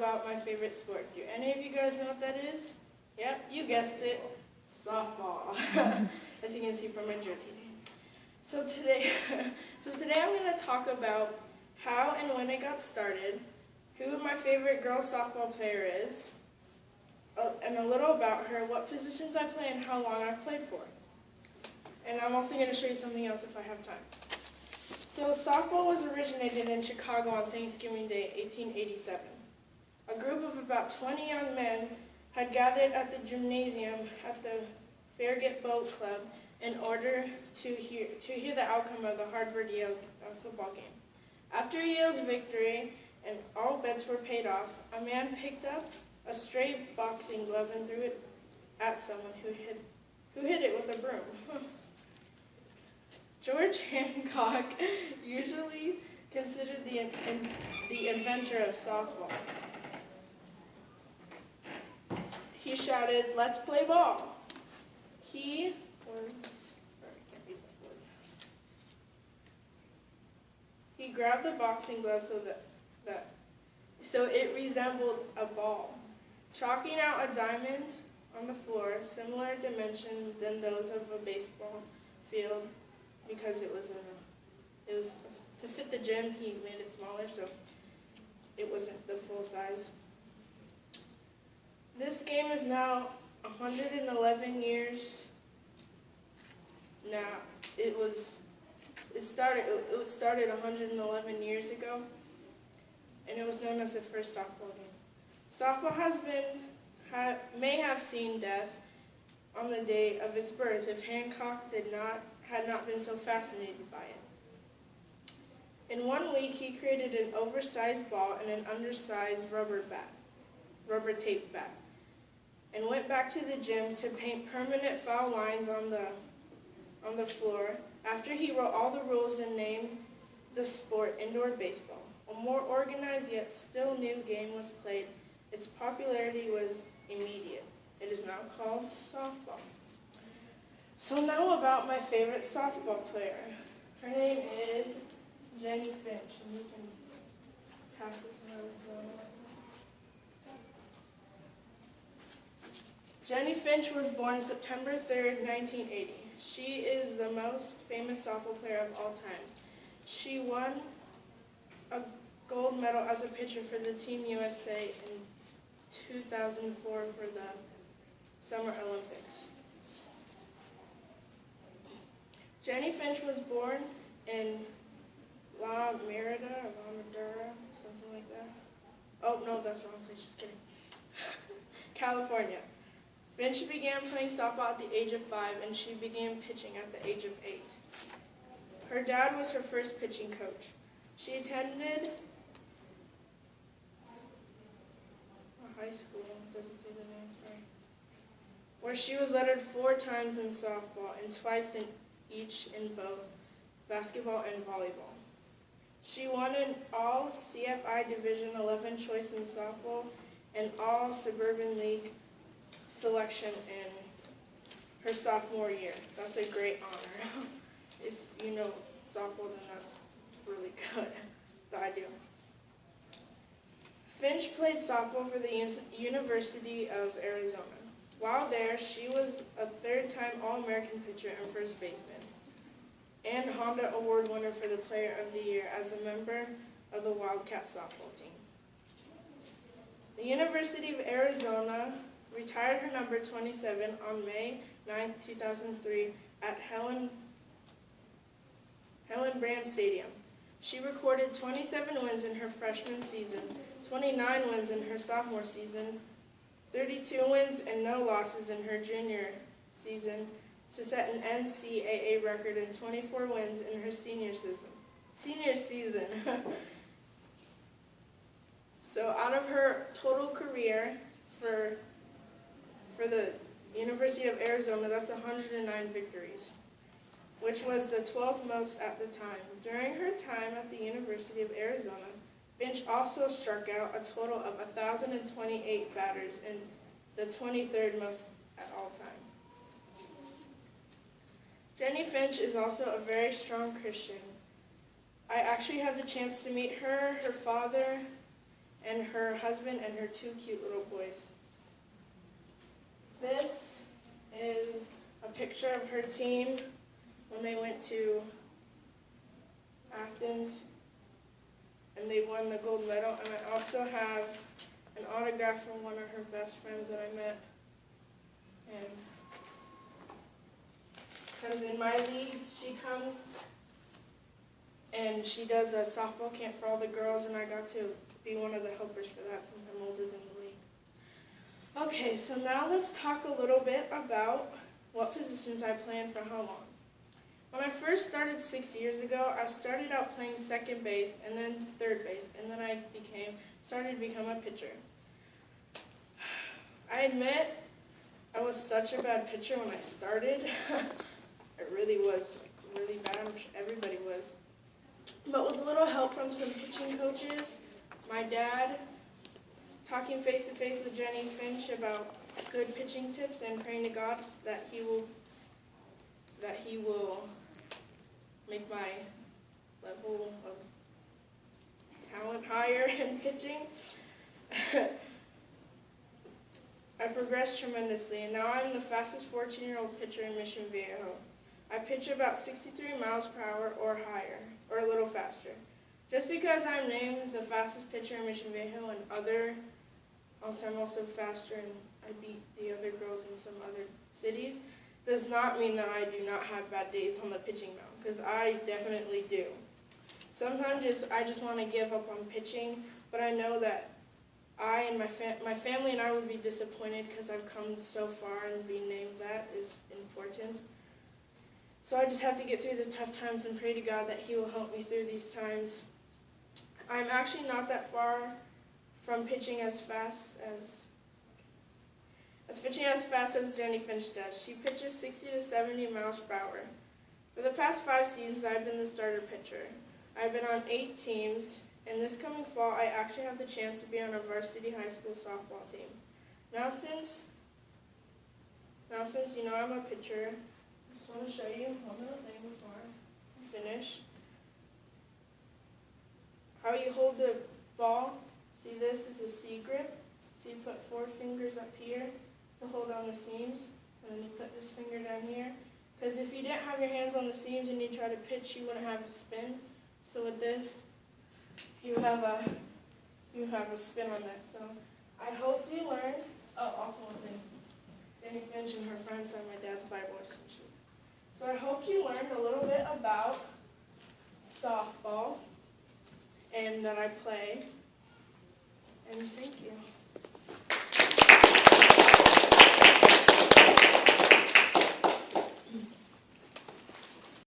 about my favorite sport. Do any of you guys know what that is? Yep, you guessed it, softball, as you can see from my jersey. So today I'm going to talk about how and when it got started, who my favorite girls softball player is, and a little about her, what positions I play, and how long I've played for. And I'm also going to show you something else if I have time. So softball was originated in Chicago on Thanksgiving Day, 1887. A group of about 20 young men had gathered at the gymnasium at the Farragut Boat Club in order to hear the outcome of the Harvard-Yale football game. After Yale's victory and all bets were paid off, a man picked up a stray boxing glove and threw it at someone who hit it with a broom. George Hancock, usually considered the inventor of softball, he shouted, "Let's play ball." He grabbed the boxing glove so it resembled a ball, chalking out a diamond on the floor, similar dimension than those of a baseball field, because it was to fit the gym. He made it smaller, so it wasn't the full size. This game is now 111 years. Now it started 111 years ago, and it was known as the first softball game. Softball may have seen death on the day of its birth if Hancock had not been so fascinated by it. In 1 week, he created an oversized ball and an undersized rubber tape bat, and went back to the gym to paint permanent foul lines on the floor after he wrote all the rules and named the sport indoor baseball. A more organized yet still new game was played. Its popularity was immediate. It is now called softball. So now about my favorite softball player. Her name is Jenny Finch, and you can pass this around. Jenny Finch was born September 3rd, 1980. She is the most famous softball player of all times. She won a gold medal as a pitcher for the Team USA in 2004 for the Summer Olympics. Jenny Finch was born in La Mirada, something like that. Oh, no, that's the wrong place, just kidding. California. Finch began playing softball at the age of 5, and she began pitching at the age of 8. Her dad was her first pitching coach. She attended a high school, doesn't say the name, sorry, where she was lettered 4 times in softball and twice in both basketball and volleyball. She won an all-CFI Division 11 choice in softball and all-Suburban League selection in her sophomore year. That's a great honor. If you know softball, then that's really good, the ideal. Finch played softball for the University of Arizona. While there, she was a 3rd-time All-American pitcher and first baseman, and Honda Award winner for the Player of the Year as a member of the Wildcat softball team. The University of Arizona retired her number 27 on May 9, 2003 at Helen Brand Stadium. She recorded 27 wins in her freshman season, 29 wins in her sophomore season, 32 wins and no losses in her junior season, to set an NCAA record and 24 wins in her senior season. So out of her total career for the University of Arizona, that's 109 victories, which was the 12th most at the time. During her time at the University of Arizona, Finch also struck out a total of 1,028 batters, and the 23rd most at all time. Jenny Finch is also a very strong Christian. I actually had the chance to meet her, her father, and her husband and her 2 cute little boys. This is a picture of her team when they went to Athens and they won the gold medal. And I also have an autograph from one of her best friends that I met. And because in my league, she comes and she does a softball camp for all the girls, and I got to be one of the helpers for that since I'm older than the league. Okay, so now let's talk a little bit about what positions I plan for how long. When I first started 6 years ago, I started out playing second base and then third base, and then I started to become a pitcher. I admit I was such a bad pitcher when I started. I really was, really bad. I'm sure everybody was. But with a little help from some pitching coaches, my dad, talking face to face with Jenny Finch about good pitching tips, and praying to God that He will make my level of talent higher in pitching. I progressed tremendously, and now I'm the fastest 14-year-old pitcher in Mission Viejo. I pitch about 63 miles per hour or higher, or a little faster. Just because I'm named the fastest pitcher in Mission Viejo and I'm also faster and I beat the other girls in some other cities, does not mean that I do not have bad days on the pitching mound, because I definitely do. Sometimes I just want to give up on pitching, but I know that I and my family and I would be disappointed because I've come so far, and being named that is important. So I just have to get through the tough times and pray to God that He will help me through these times. I'm actually not that far from pitching as fast as Jenny Finch does. She pitches 60 to 70 miles per hour. For the past 5 seasons, I've been the starter pitcher. I've been on 8 teams, and this coming fall, I actually have the chance to be on a varsity high school softball team. Now since you know I'm a pitcher, I just want to show you one little thing before I finish. How you hold the ball. See, this is a C grip. So you put 4 fingers up here to hold on the seams, and then you put this finger down here. Because if you didn't have your hands on the seams and you try to pitch, you wouldn't have a spin. So with this, you have a spin on that. So I hope you learned. Oh, also one thing. Jenny Finch and her friends are my dad's Bible essentially. So I hope you learned a little bit about softball and that I play. And